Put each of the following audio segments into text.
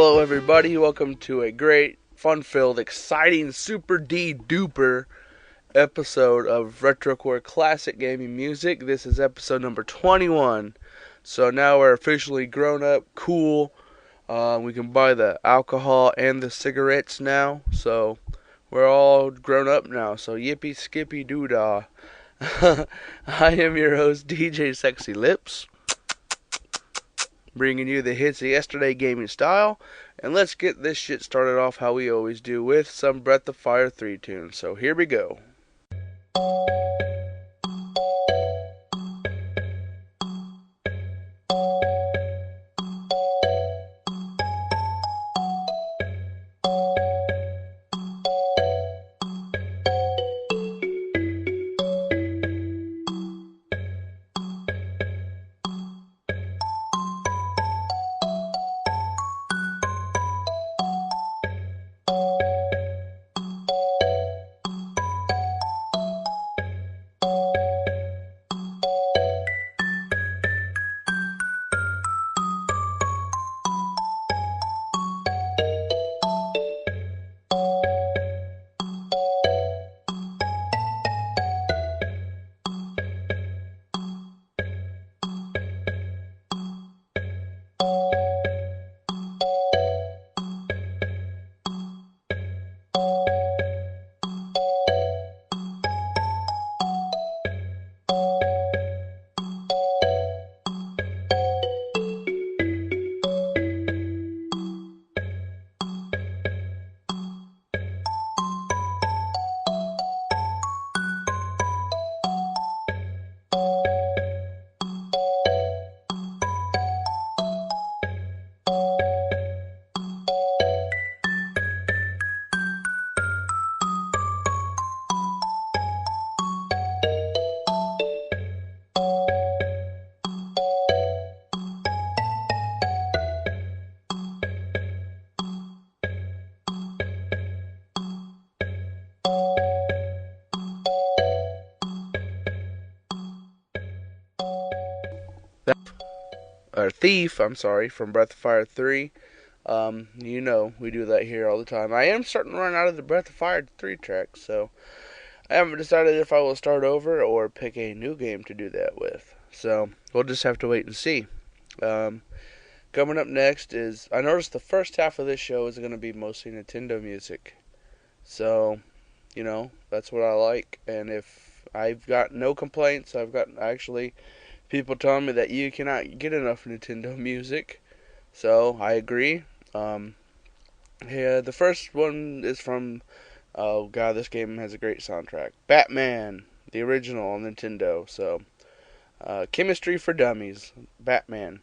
Hello everybody, welcome to a great, fun-filled, exciting, super D-duper episode of Retrocore Classic Gaming Music. This is episode number 21. So now we're officially grown up, cool. We can buy the alcohol and the cigarettes now. So we're all grown up now. So yippee skippy doo-dah. I am your host, DJ Sexy Lips, bringing you the hits of yesterday gaming style. And let's get this shit started off how we always do, with some Breath of Fire 3 tunes. So here we go. Theif, from Breath of Fire 3. You know, we do that here all the time. I am starting to run out of the Breath of Fire 3 tracks, so I haven't decided if I will start over or pick a new game to do that with. So, we'll just have to wait and see. Coming up next is, I noticed the first half of this show is going to be mostly Nintendo music. So, you know, that's what I like. And if I've got no complaints, I've got actually people telling me that you cannot get enough Nintendo music, so I agree. The first one is from, oh god, this game has a great soundtrack. Batman, the original on Nintendo. So, Chemistry for Dummies, Batman.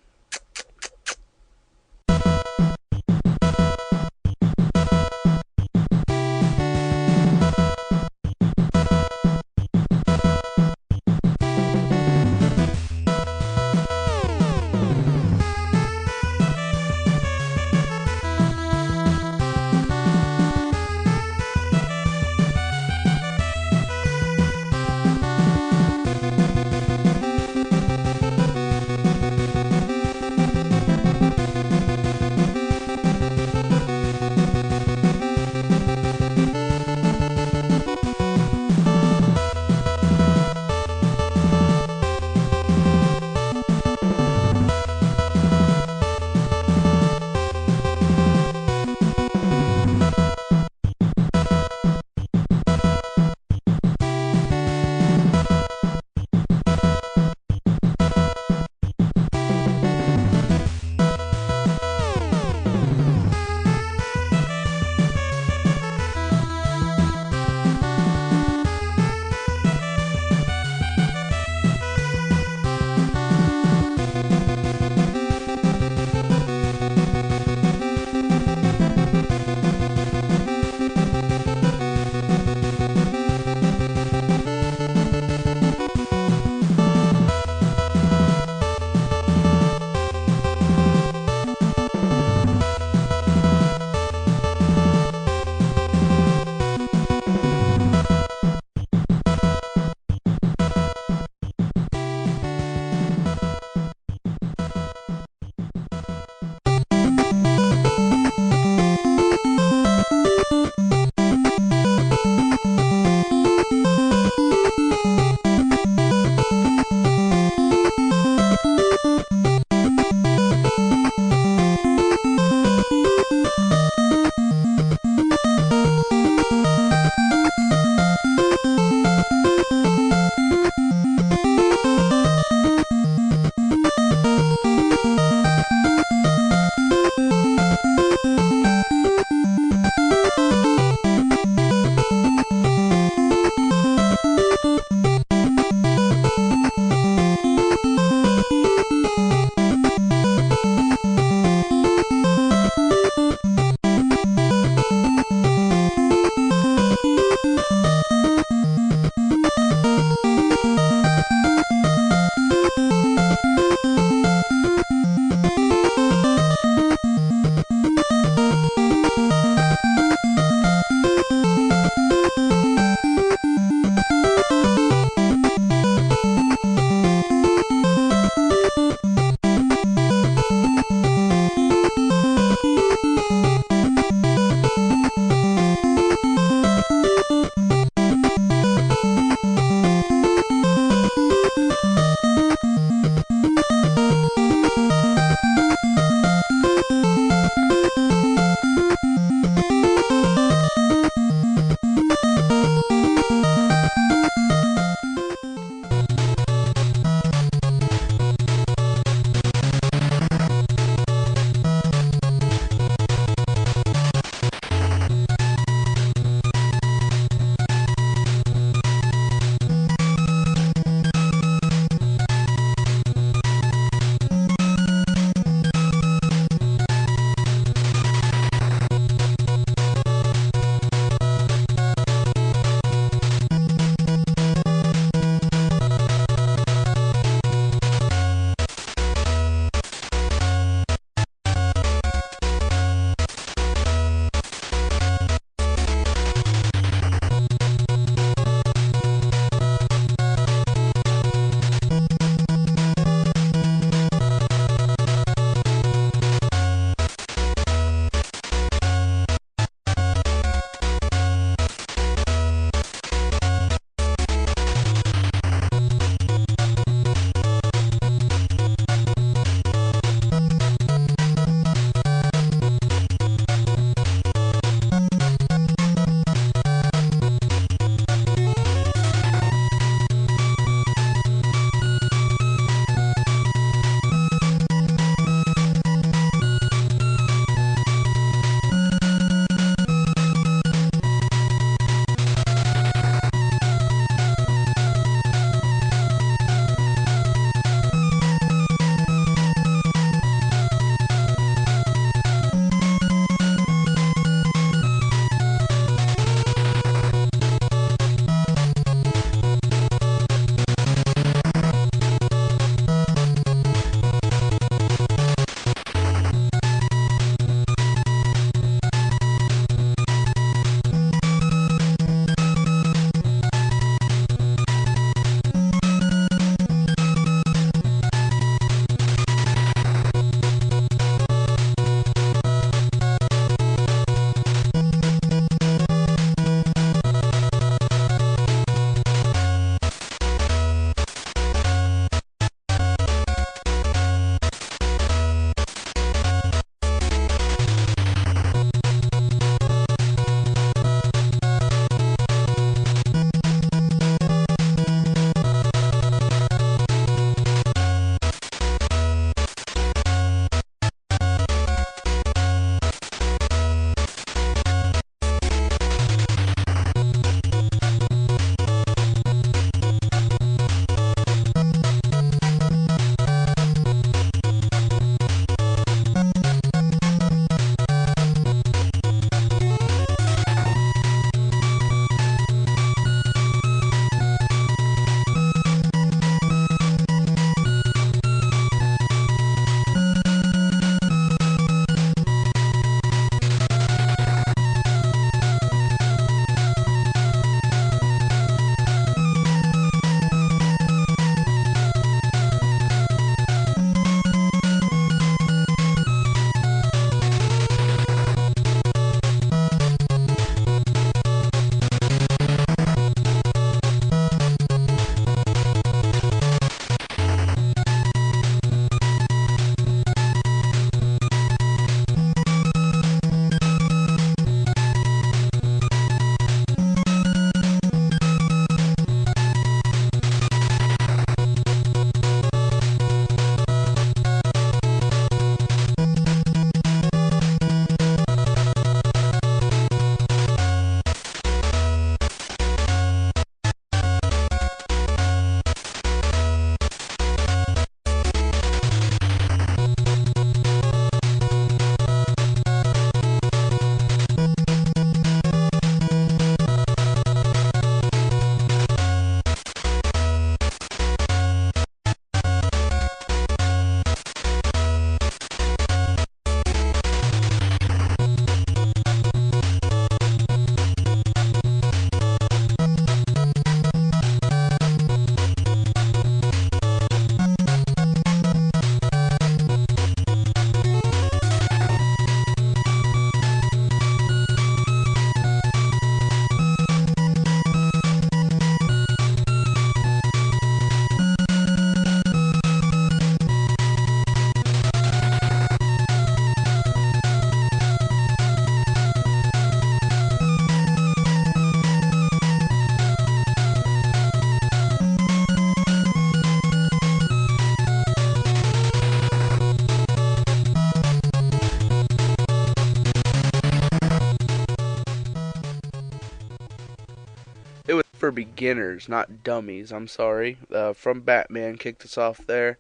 for beginners, not dummies. I'm sorry. From Batman kicked us off there,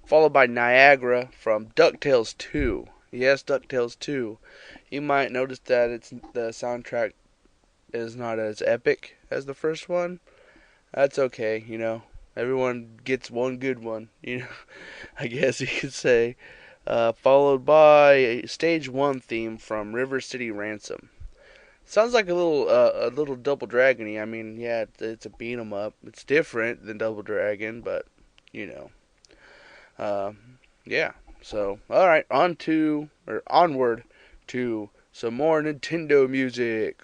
followed by Niagra from Ducktales 2. Yes, Ducktales 2. You might notice that the soundtrack is not as epic as the first one. That's okay, you know. Everyone gets one good one, you know. I guess you could say. Followed by a Stage 1 theme from River City Ransom. Sounds like a little Double Dragon-y. I mean, yeah, it's a beat 'em up. It's different than Double Dragon, but you know, yeah. So, all right, onward to some more Nintendo music.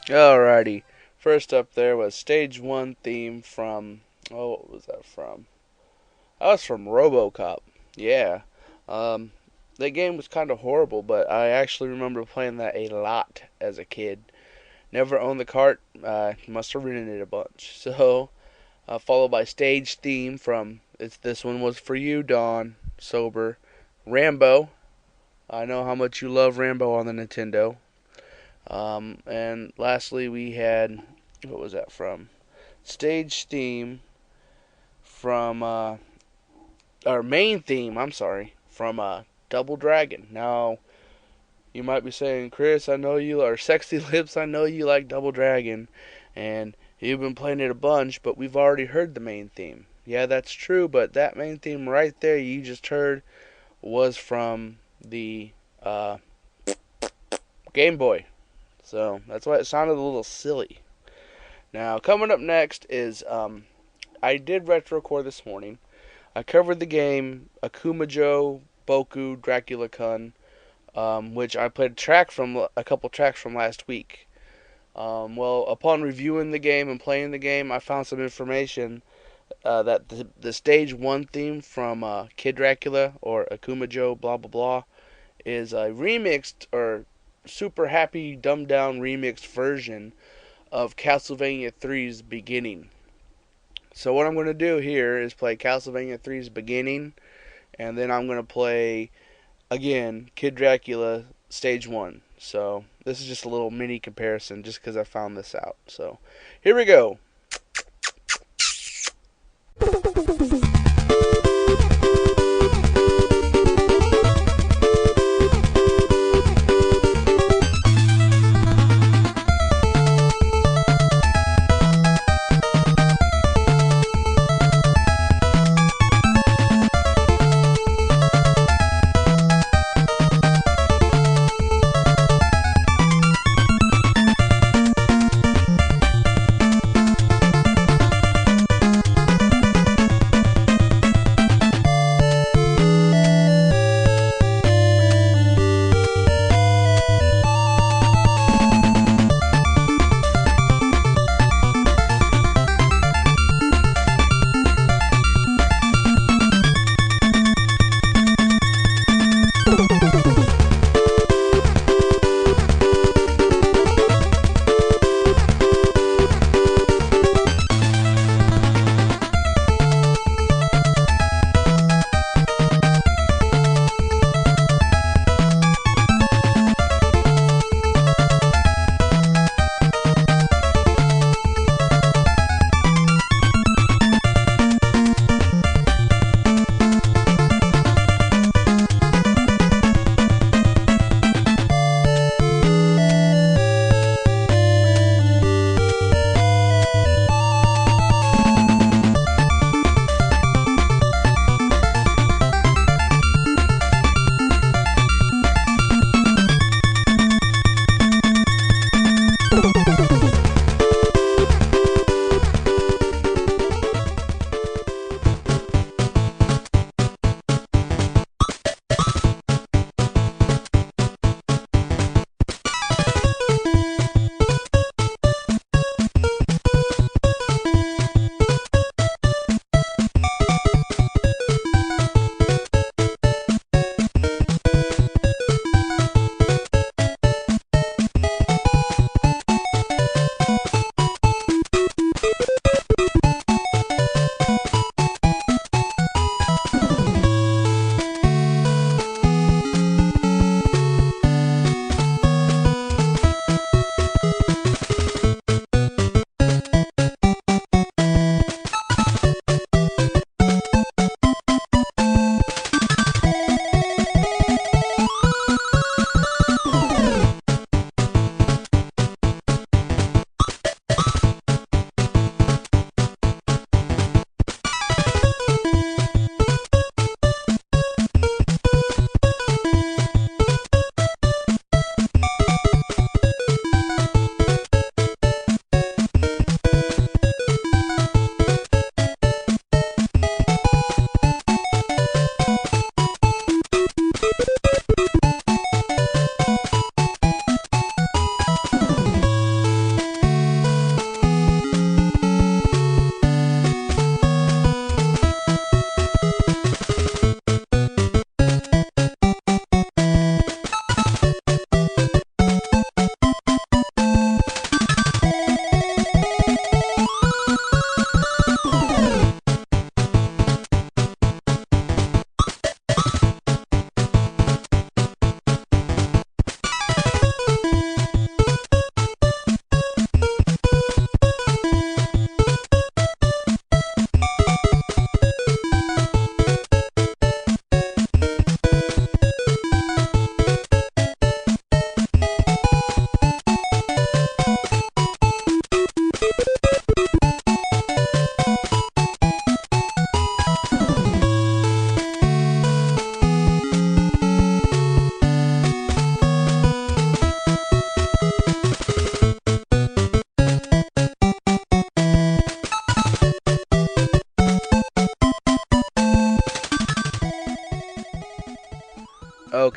Alrighty. First up there was Stage 1 theme from... Oh, what was that from? That was from Robocop. Yeah. Um, that game was kind of horrible, but I actually remember playing that a lot as a kid. Never owned the cart. Must have rented it a bunch. So, followed by Stage theme from... This one was for you, Dawn. Sober. Rambo. I know how much you love Rambo on the Nintendo. And lastly, we had, what was that from? Stage theme from, our main theme, I'm sorry, from Double Dragon. Now, you might be saying, Chris, I know you, or Sexy Lips, I know you like Double Dragon, and you've been playing it a bunch, but we've already heard the main theme. Yeah, that's true, but that main theme right there you just heard was from the Game Boy. So that's why it sounded a little silly. Now, coming up next is, I did Retrocore this morning. I covered the game Akumajou, Boku, Dracula, Chun, which I played a couple tracks from last week. Well, upon reviewing the game and playing the game, I found some information that the Stage 1 theme from Kid Dracula, or Akumajou, blah blah blah, is a remixed or super happy, dumbed down remixed version of Castlevania 3's beginning. So what I'm going to do here is play Castlevania 3's beginning, and then I'm going to play, again, Kid Dracula Stage 1. So this is just a little mini comparison just because I found this out. So here we go.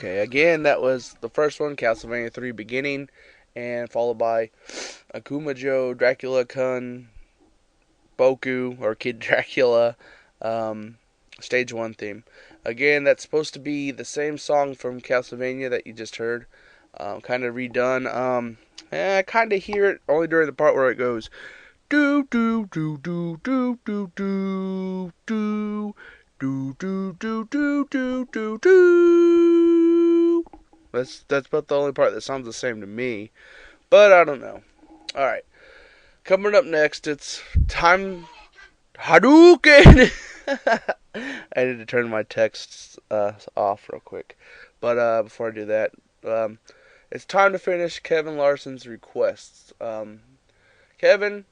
Okay, again, that was the first one, Castlevania 3 Beginning, and followed by Akumajou, Dracula, Chun, Boku, or Kid Dracula, Stage 1 theme. Again, that's supposed to be the same song from Castlevania that you just heard, kind of redone. I kind of hear it only during the part where it goes, do do do do do do do do do do do do do do do. That's about the only part that sounds the same to me, but I don't know. All right, coming up next, it's time Hadouken. I need to turn my texts off real quick, but before I do that, it's time to finish Kevin Larson's requests. Kevin,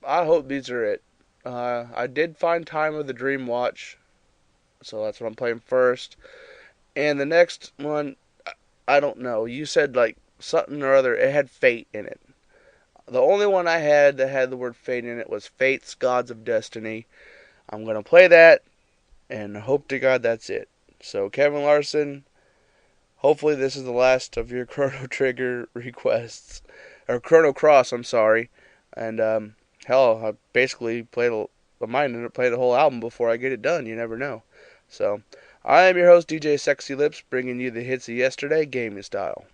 I hope these are it. I did find time with the Dreamwatch, so that's what I'm playing first. And the next one, I don't know. You said like something or other. It had Fate in it. The only one I had that had the word Fate in it was Fate's Gods of Destiny. I'm going to play that, and hope to God that's it. So, Kevin Larson, hopefully this is the last of your Chrono Trigger requests. Or Chrono Cross, I'm sorry. And, hell, I basically I might end up playing the whole album before I get it done. You never know. So, I am your host, DJ Sexy Lips, bringing you the hits of yesterday, gaming style.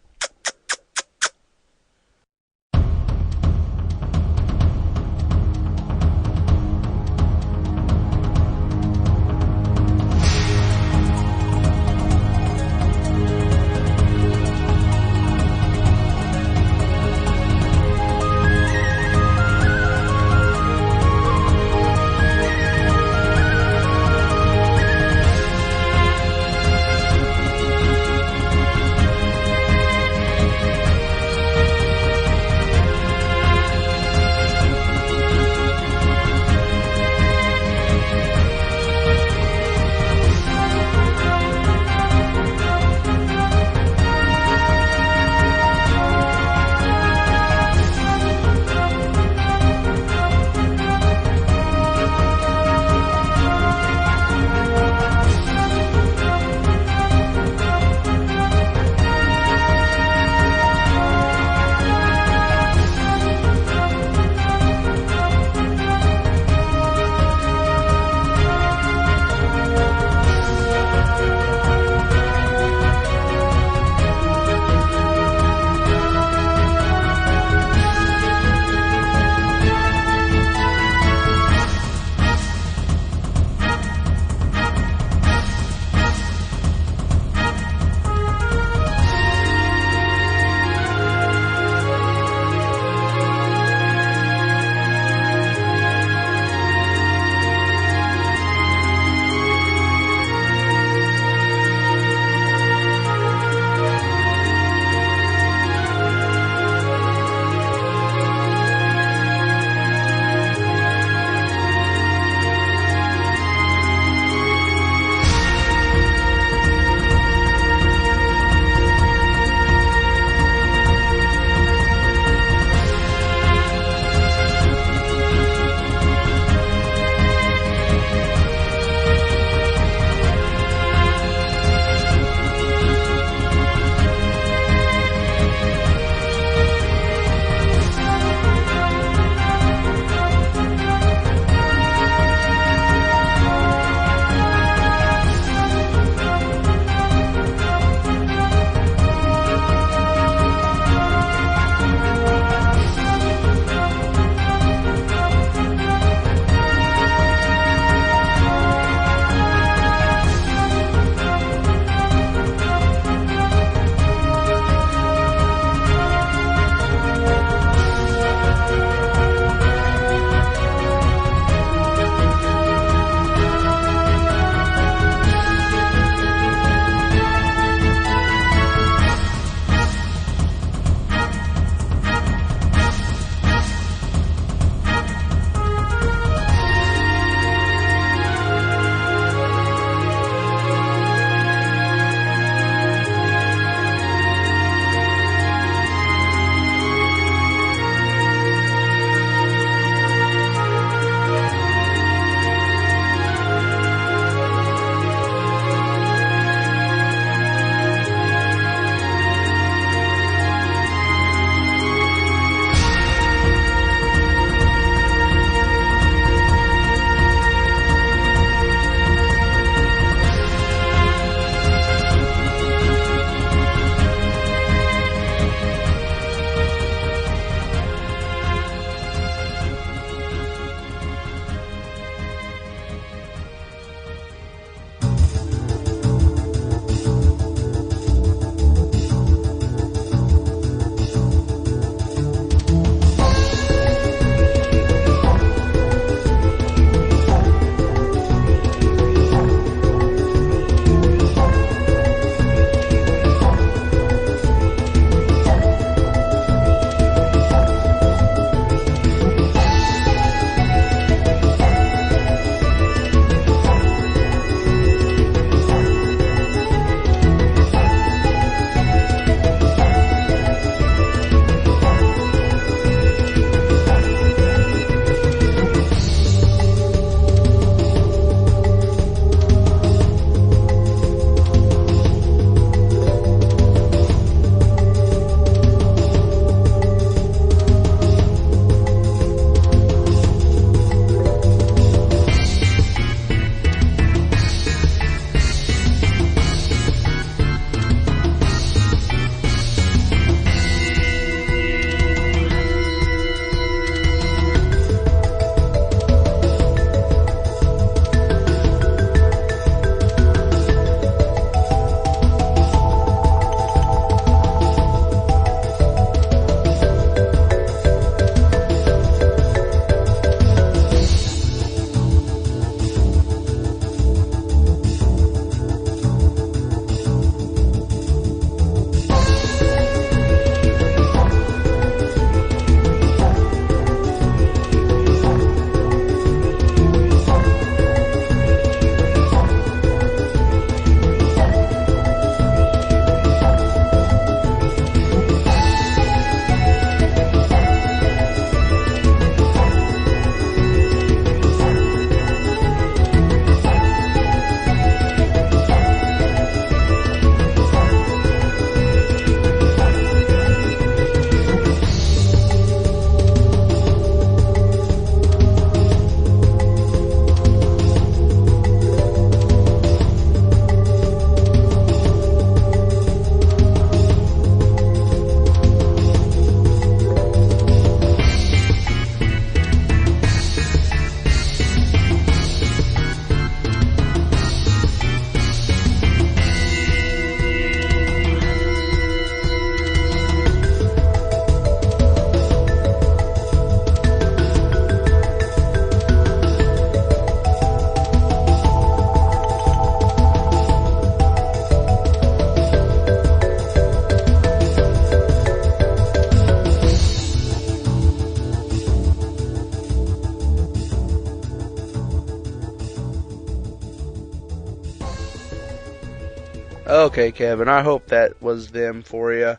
Okay, Kevin, I hope that was them for you.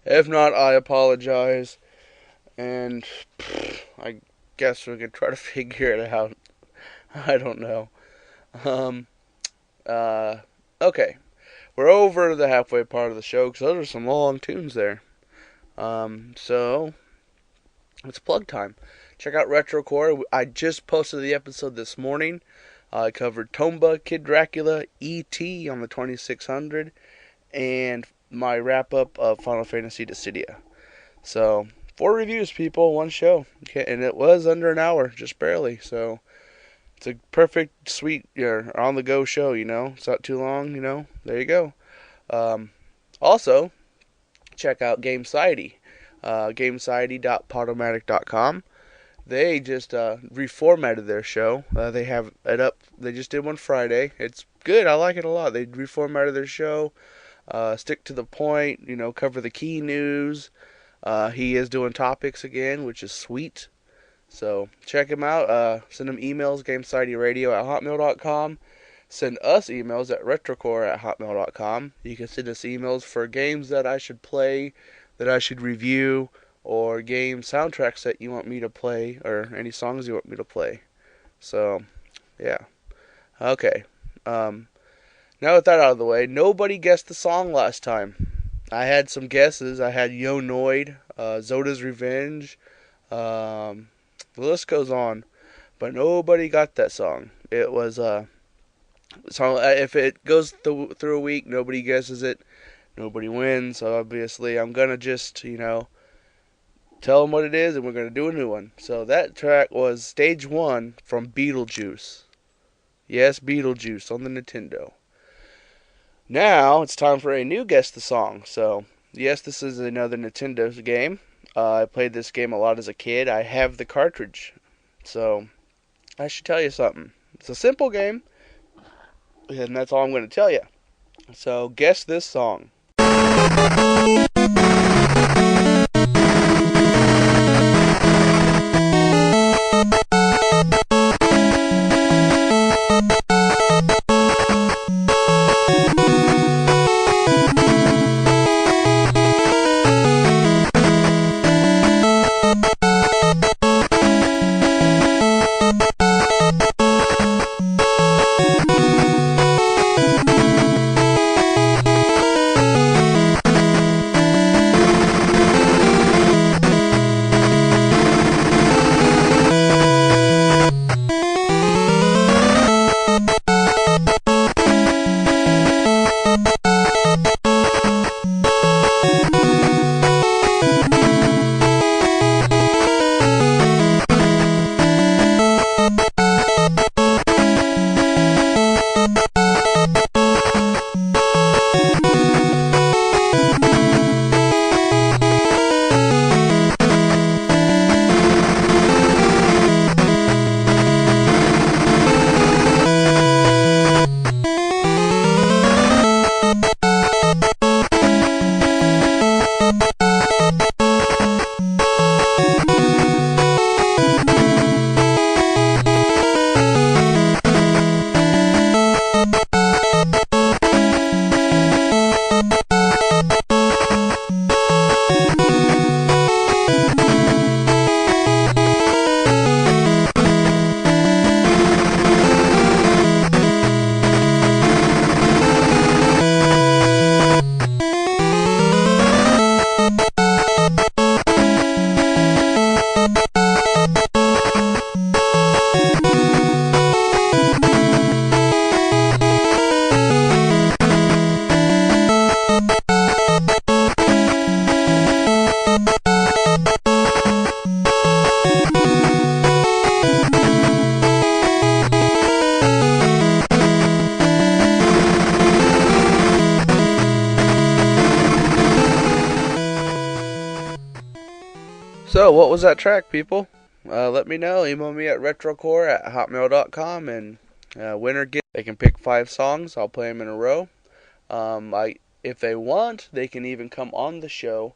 If not, I apologize. And I guess we can try to figure it out. I don't know. Um, uh, okay. We're over the halfway part of the show because those are some long tunes there. So it's plug time. Check out Retrocore. I just posted the episode this morning. I covered Tomba, Kid Dracula, E.T. on the 2600, and my wrap up of Final Fantasy Dissidia. So 4 reviews, people, 1 show, okay, and it was under an hour, just barely. So it's a perfect, sweet, on the go show. It's not too long. There you go. Also, check out GameSociety, gamesociety.podomatic.com. They just reformatted their show. They have it up. They just did one Friday. It's good. I like it a lot. They reformatted their show. Stick to the point. Cover the key news. He is doing topics again, which is sweet. So check him out. Send him emails, gamesocietyradio@hotmail.com. Send us emails at retrocore@hotmail.com. You can send us emails for games that I should play, that I should review, or game soundtracks that you want me to play, or any songs you want me to play. So, yeah. Okay. Now with that out of the way, nobody guessed the song last time. I had some guesses. I had Yo Noid, Zoda's Revenge, the list goes on, but nobody got that song. It was song. If it goes through a week, nobody guesses it, nobody wins. So obviously, I'm gonna just tell them what it is, and we're gonna do a new one. So that track was Stage 1 from Beetlejuice. Yes, Beetlejuice on the Nintendo. Now it's time for a new Guess the Song. So yes, this is another Nintendo game. I played this game a lot as a kid. I have the cartridge. So I should tell you something. It's a simple game, and that's all I'm going to tell you. So guess this song. So, what was that track, people? Let me know. Email me at retrocore@hotmail.com, and winner gets. They can pick 5 songs. I'll play them in a row. If they want, they can even come on the show.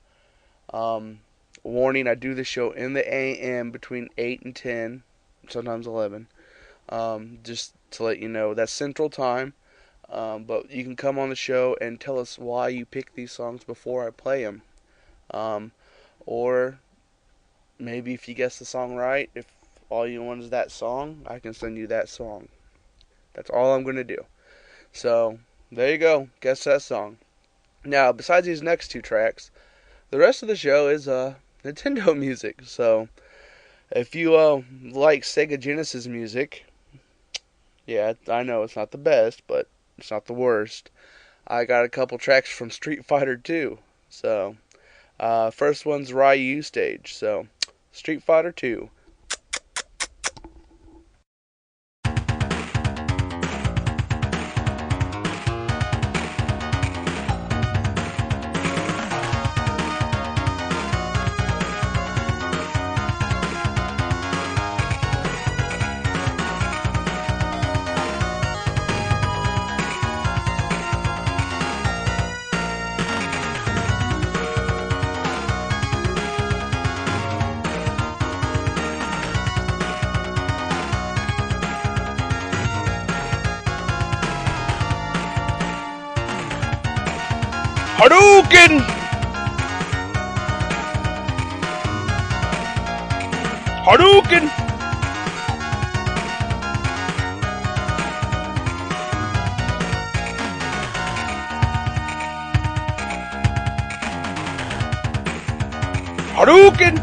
Warning: I do the show in the AM between 8 and 10, sometimes 11. Just to let you know, that's Central Time. But you can come on the show and tell us why you picked these songs before I play them. Or maybe if you guess the song right, if all you want is that song, I can send you that song. That's all I'm going to do. So, there you go. Guess that song. Now, besides these next two tracks, the rest of the show is Nintendo music. So, if you like Sega Genesis music, yeah, I know it's not the best, but it's not the worst. I got a couple tracks from Street Fighter 2. So, first one's Ryu stage. So, Street Fighter 2. Hadouken! Hadouken! Hadouken!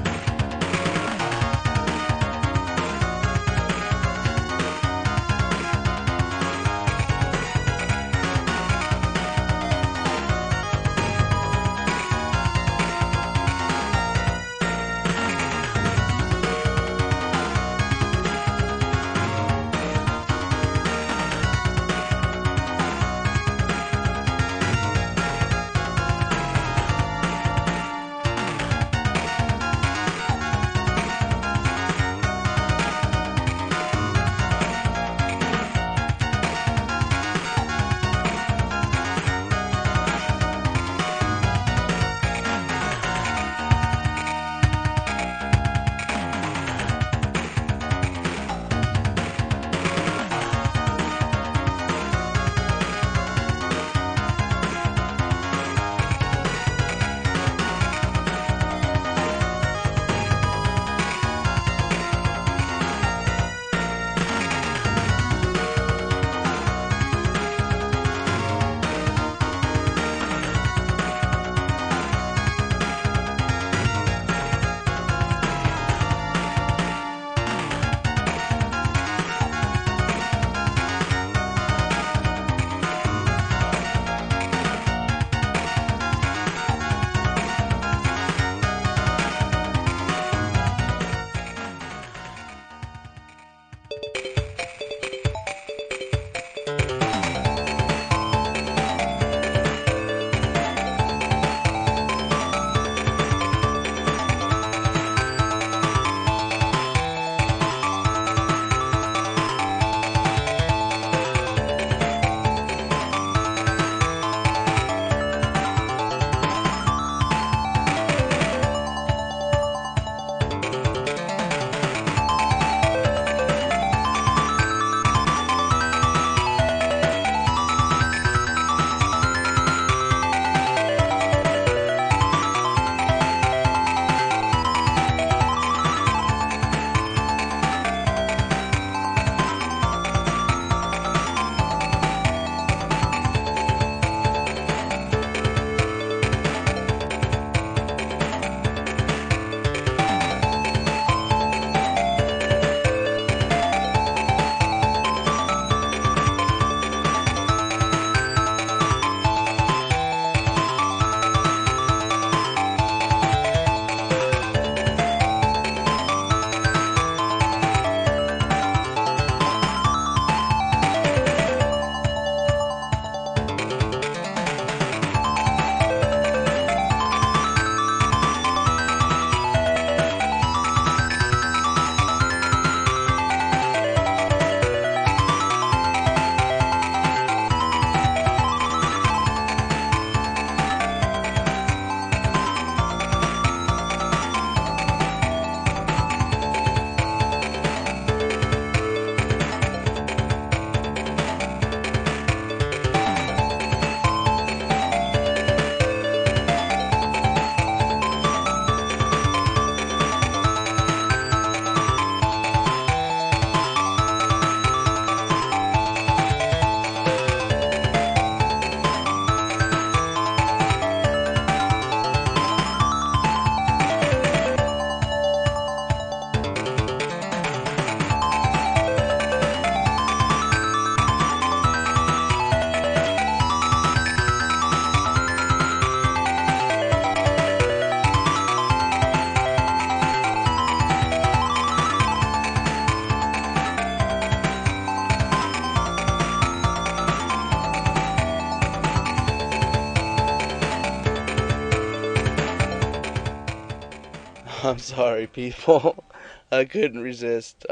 I'm sorry, people. I couldn't resist.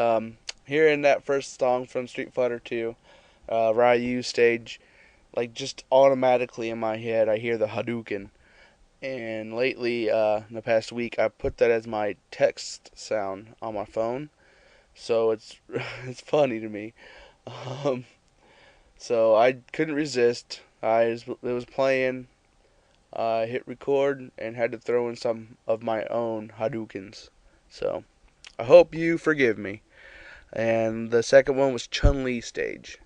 Hearing that first song from Street Fighter 2, Ryu stage, like just automatically in my head, I hear the Hadouken. And lately, in the past week, I put that as my text sound on my phone. So it's it's funny to me. Um, so I couldn't resist. It was playing. I hit record and had to throw in some of my own Hadoukens. So I hope you forgive me. And the second one was Chun-Li stage.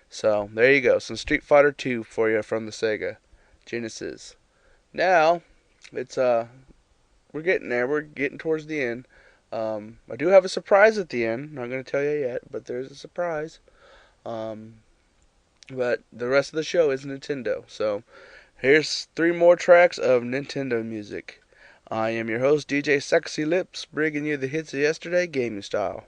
So there you go, some Street Fighter 2 for you from the Sega Genesis. Now it's we're getting there. We're getting towards the end. I do have a surprise at the end. Not going to tell you yet, but there's a surprise. But the rest of the show is Nintendo. So here's 3 more tracks of Nintendo music. I am your host, DJ Sexy Lips, bringing you the hits of yesterday, gaming style.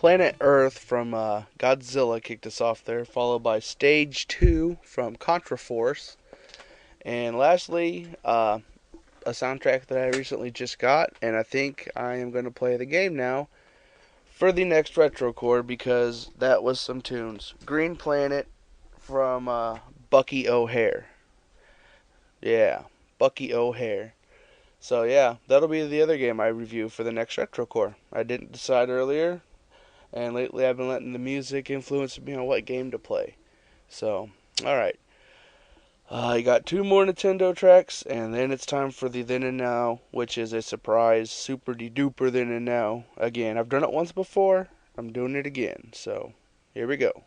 Planet Earth from Godzilla kicked us off there, followed by Stage 2 from Contra Force. And lastly, a soundtrack that I recently just got, and I think I am going to play the game now for the next Retrocore because that was some tunes. Green Planet from Bucky O'Hare. Yeah, Bucky O'Hare. So yeah, that'll be the other game I review for the next Retrocore. I didn't decide earlier, and lately I've been letting the music influence me on what game to play. So, alright. I got 2 more Nintendo tracks, and then it's time for the Then and Now, which is a surprise, super-de-duper Then and Now. Again, I've done it once before, I'm doing it again. So, here we go.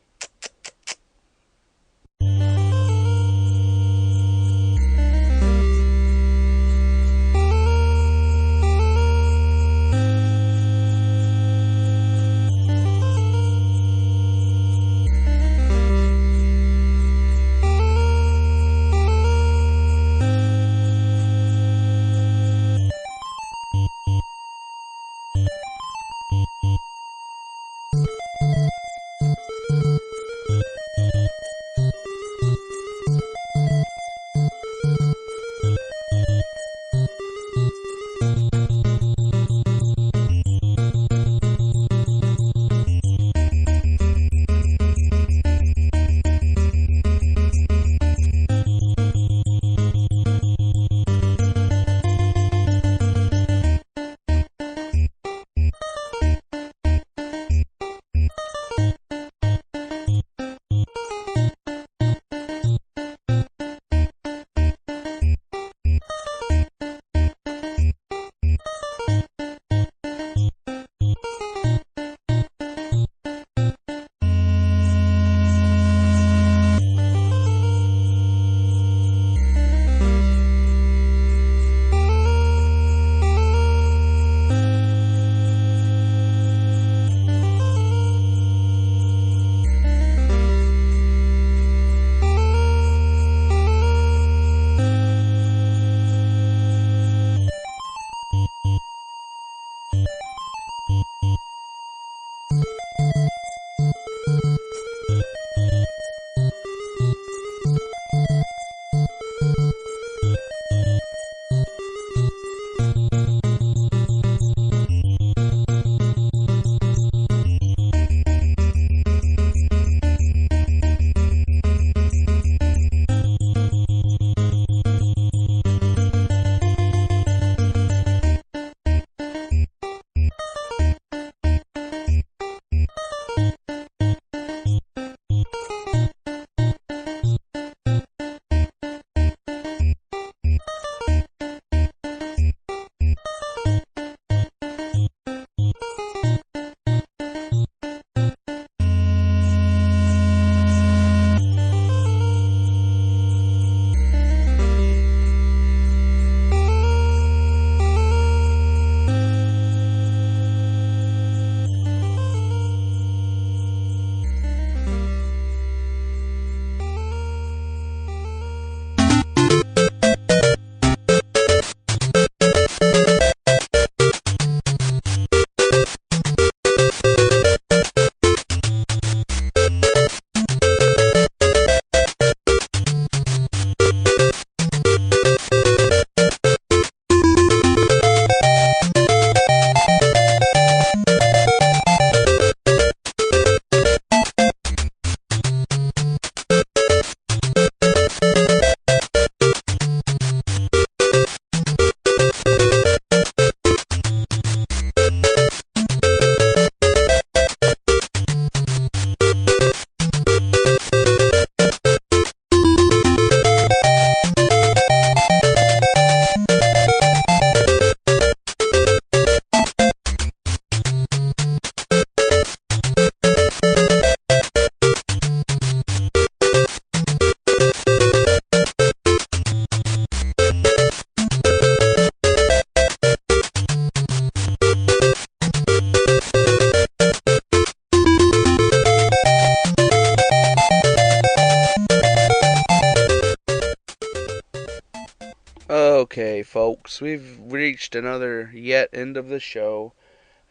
Okay, folks, we've reached another yet end of the show,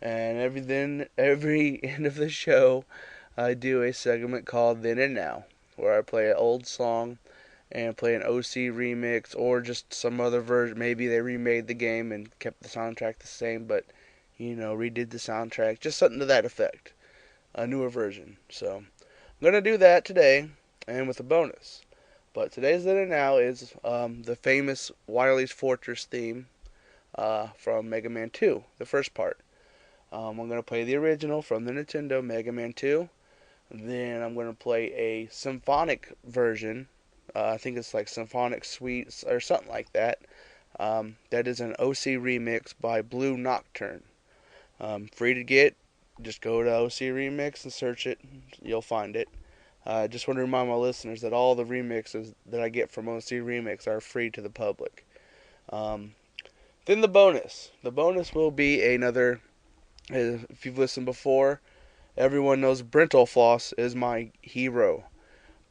And every end of the show, I do a segment called Then and Now, where I play an old song and play an OC remix or just some other version. Maybe they remade the game and kept the soundtrack the same, but redid the soundtrack, just something to that effect, a newer version. So I'm gonna do that today, and with a bonus. But today's Then and Now is the famous Wily's Fortress theme from Mega Man 2, the first part. I'm going to play the original from the Nintendo, Mega Man 2. Then I'm going to play a symphonic version. I think it's like Symphonic Suite or something like that. That is an OC remix by Blue Nocturne. Free to get. Just go to OC Remix and search it. You'll find it. I just want to remind my listeners that all the remixes that I get from OC Remix are free to the public. Then the bonus. The bonus will be another. If you've listened before, everyone knows Brentalfloss is my hero.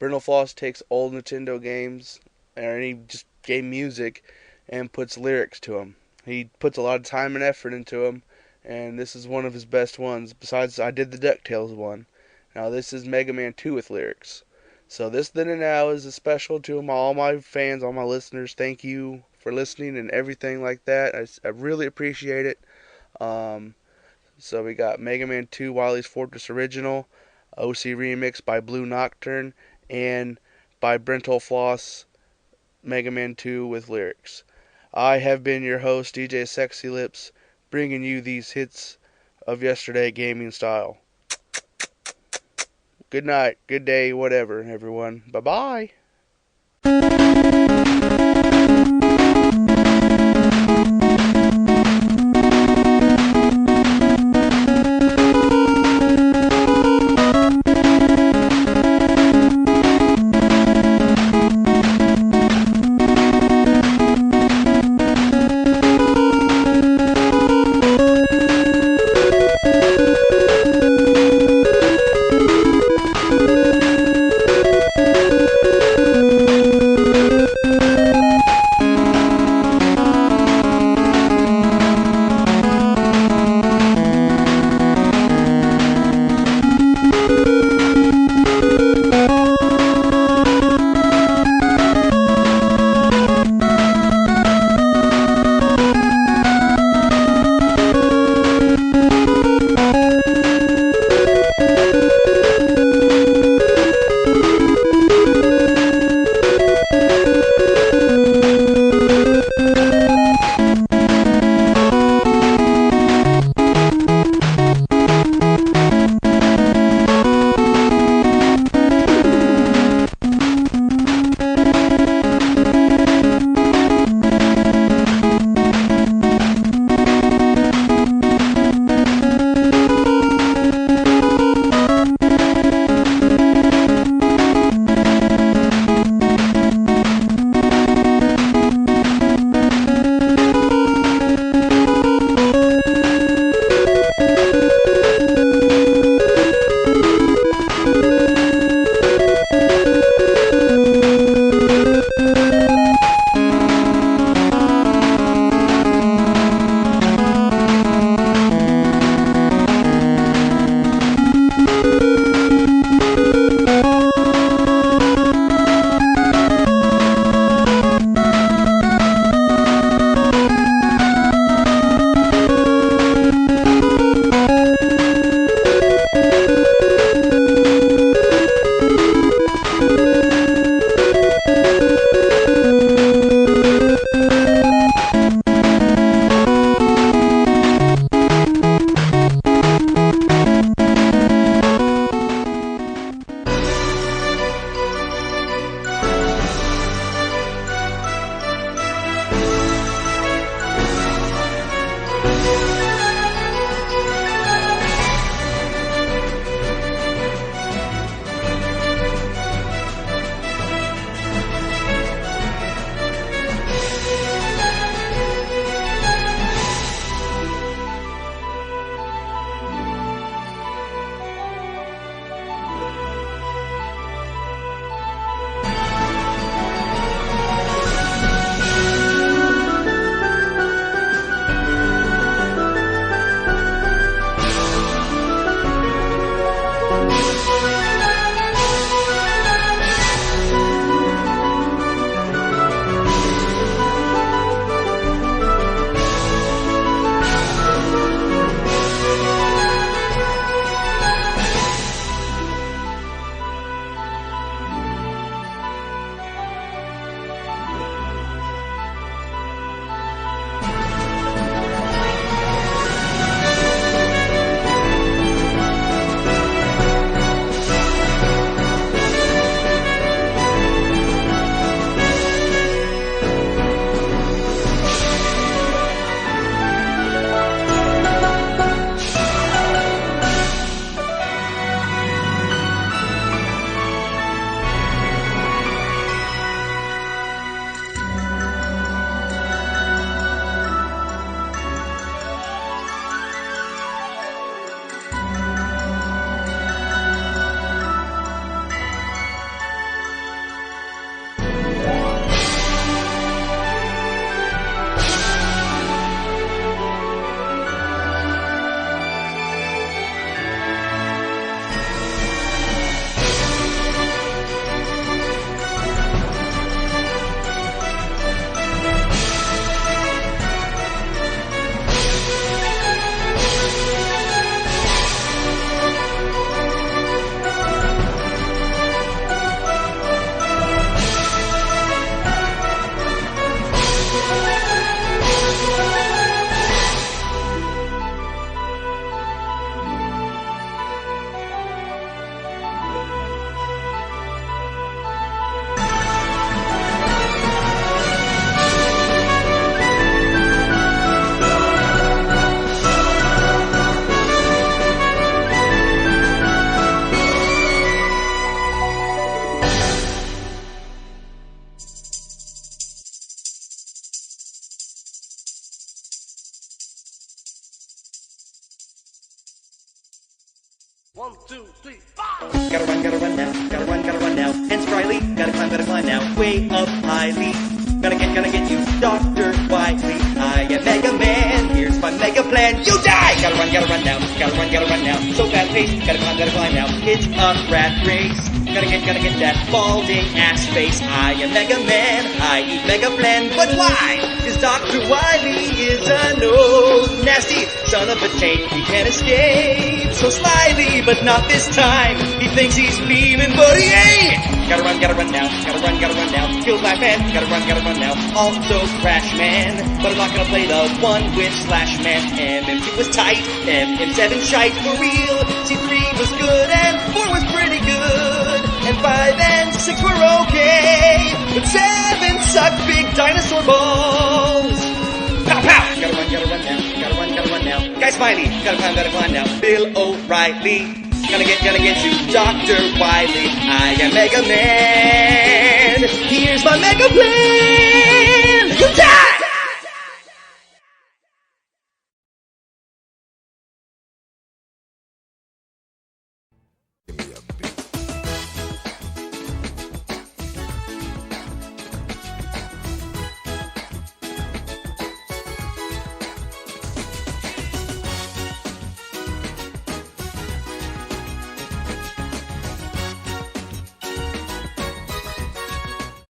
Brentalfloss takes old Nintendo games or any just game music and puts lyrics to them. He puts a lot of time and effort into them, and this is one of his best ones. Besides, I did the Ducktales one. Now this is Mega Man 2 with lyrics. So this Then and Now is a special to all my fans, all my listeners. Thank you for listening and everything like that. I really appreciate it. So we got Mega Man 2 Wily's Fortress Original, OC Remix by Blue Nocturne, and by Brentalfloss Mega Man 2 with lyrics. I have been your host, DJ Sexy Lips, bringing you these hits of yesterday gaming style. Good night, good day, whatever, everyone. Bye-bye. way up highly. Gonna get you, Dr. Wily. I am Mega Man, here's my mega plan. You die! Gotta run now. Gotta run now. So fast paced, gotta climb now. It's a rat race. Gotta get that balding ass face. I am Mega Man, I eat Mega Plan. But why? Cause Dr. Wily is a nasty son of a taint. He can't escape so slyly, but not this time. He thinks he's beaming, but he ain't. Gotta run now. Gotta run now. Kill Black Man, gotta run now. Also Crash Man, but I'm not gonna play the one with Slash Man. MM2 was tight, MM7 shite for real. C3 was good and 4 was pretty good. And 5 and 6 were okay, but 7 sucked big dinosaur balls. Pow pow! Gotta run now. Guy Smiley, gotta climb now. Bill O'Reilly. Gonna get you, Dr. Wily. I am Mega Man. Here's my Mega Plan.